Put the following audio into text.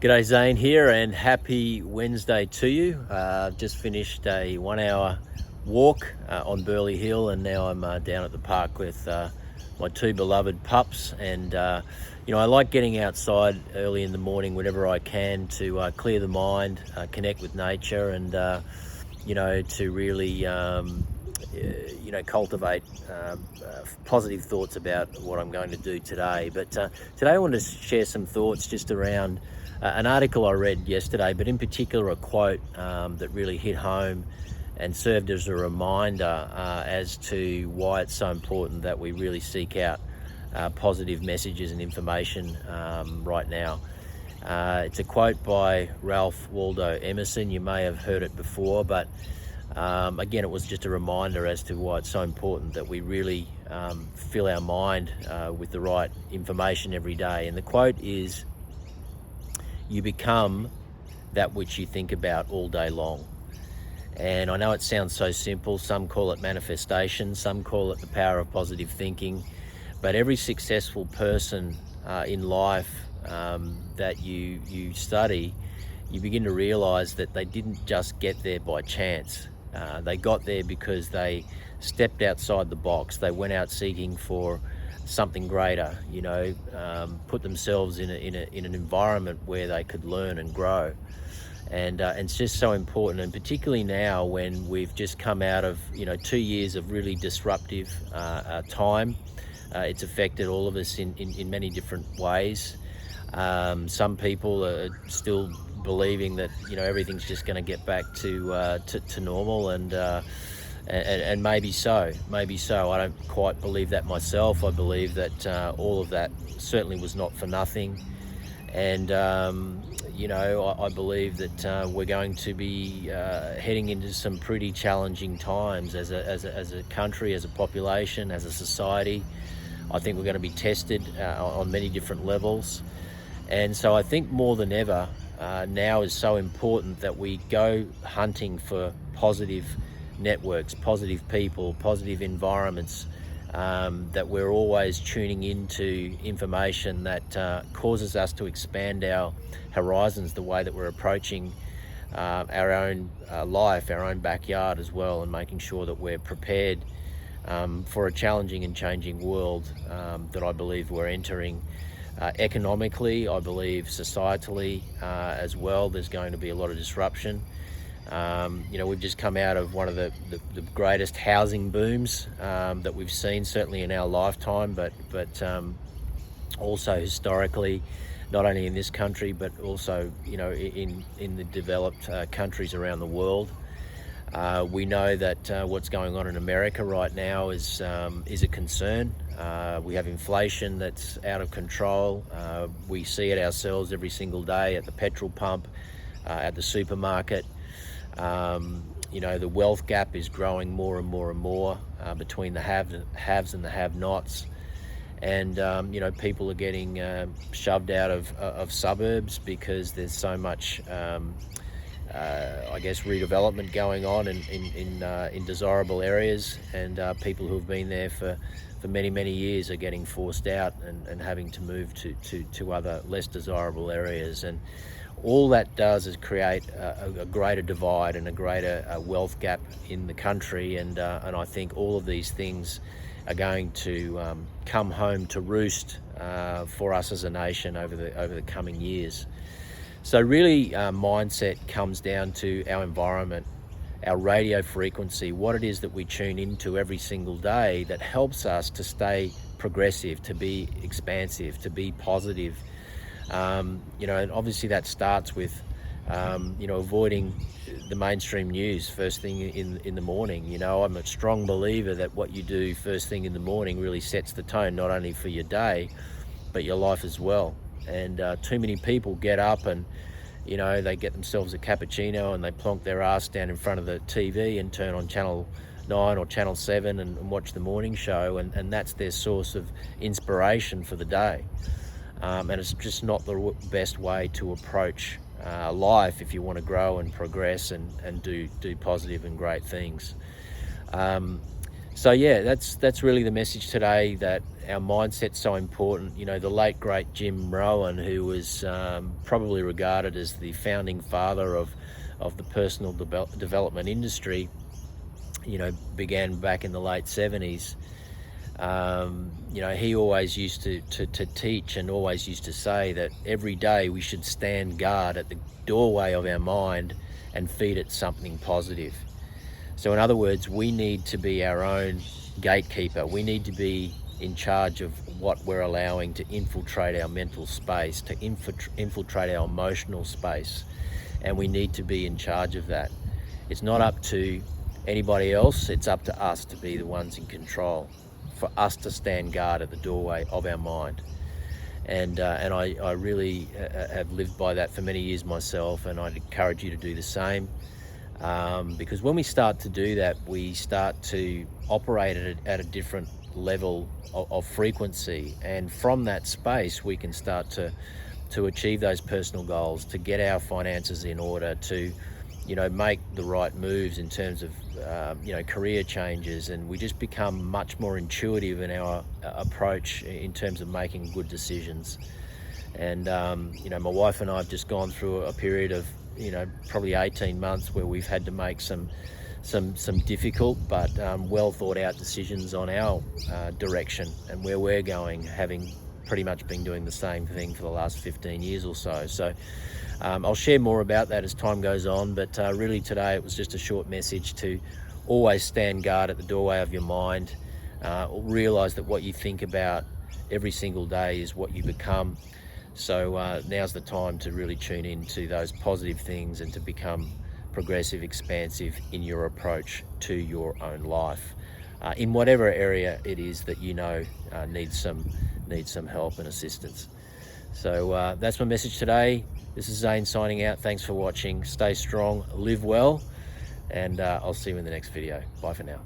G'day, Zane here, and happy Wednesday to you. Just finished a 1 hour walk on Burleigh Hill, and now I'm down at the park with my two beloved pups. And I like getting outside early in the morning whenever I can to clear the mind, connect with nature, and to really cultivate positive thoughts about what I'm going to do today. But today I want to share some thoughts just around an article I read yesterday, but in particular a quote that really hit home and served as a reminder as to why it's so important that we really seek out positive messages and information right now. It's a quote by Ralph Waldo Emerson. You may have heard it before, but again, it was just a reminder as to why it's so important that we really fill our mind with the right information every day. And the quote is, "You become that which you think about all day long." And I know it sounds so simple. Some call it manifestation, some call it the power of positive thinking. But every successful person in life that you study, you begin to realize that they didn't just get there by chance. They got there because they stepped outside the box. They went out seeking for something greater, put themselves in an environment where they could learn and grow. And it's just so important, and particularly now when we've just come out of 2 years of really disruptive time. It's affected all of us in many different ways. Some people are still believing that everything's just going to get back to normal, and maybe so. I don't quite believe that myself. I believe that all of that certainly was not for nothing, and I believe that we're going to be heading into some pretty challenging times as a country, as a population, as a society. I think we're going to be tested on many different levels, and so I think more than ever now is so important that we go hunting for positive networks, positive people, positive environments, that we're always tuning into information that causes us to expand our horizons, the way that we're approaching our own life, our own backyard as well, and making sure that we're prepared for a challenging and changing world that I believe we're entering. Economically, I believe societally as well, there's going to be a lot of disruption. We've just come out of one of the greatest housing booms that we've seen, certainly in our lifetime, but also historically, not only in this country, but also in the developed countries around the world. We know that what's going on in America right now is a concern. We have inflation that's out of control. We see it ourselves every single day at the petrol pump, at the supermarket. The wealth gap is growing more and more and more between the haves and the have-nots. And people are getting shoved out of suburbs because there's so much redevelopment going on in desirable areas, and people who've been there for many years are getting forced out and having to move to other less desirable areas. And all that does is create a greater divide and a greater wealth gap in the country, and I think all of these things are going to come home to roost for us as a nation over the coming years. So really, mindset comes down to our environment, our radio frequency, what it is that we tune into every single day that helps us to stay progressive, to be expansive, to be positive. And obviously that starts with avoiding the mainstream news first thing in the morning. I'm a strong believer that what you do first thing in the morning really sets the tone, not only for your day, but your life as well. And too many people get up and they get themselves a cappuccino and they plonk their ass down in front of the TV and turn on Channel 9 or Channel 7 and watch the morning show, and that's their source of inspiration for the day. And it's just not the best way to approach life if you want to grow and progress and do positive and great things. So yeah, that's really the message today, that our mindset's so important. You know, the late great Jim Rohn, who was probably regarded as the founding father of the personal development industry, you know, began back in the late 70s. You know, he always used to teach, and always used to say that every day we should stand guard at the doorway of our mind and feed it something positive. So in other words, we need to be our own gatekeeper. We need to be in charge of what we're allowing to infiltrate our mental space, to infiltrate our emotional space. And we need to be in charge of that. It's not up to anybody else, it's up to us to be the ones in control, for us to stand guard at the doorway of our mind. And I really have lived by that for many years myself, and I'd encourage you to do the same. Because when we start to do that, we start to operate at a different level of frequency, and from that space we can start to achieve those personal goals, to get our finances in order, to, you know, make the right moves in terms of you know, career changes, and we just become much more intuitive in our approach in terms of making good decisions. And you know, my wife and I have just gone through a period of, you know, probably 18 months where we've had to make some difficult but well thought out decisions on our direction and where we're going, having pretty much been doing the same thing for the last 15 years or so. So I'll share more about that as time goes on, but really today it was just a short message to always stand guard at the doorway of your mind. Realize that what you think about every single day is what you become. So now's the time to really tune in to those positive things and to become progressive, expansive in your approach to your own life, in whatever area it is that you know needs some help and assistance. So that's my message today. This is Zane signing out. Thanks for watching. Stay strong, live well, and I'll see you in the next video. Bye for now.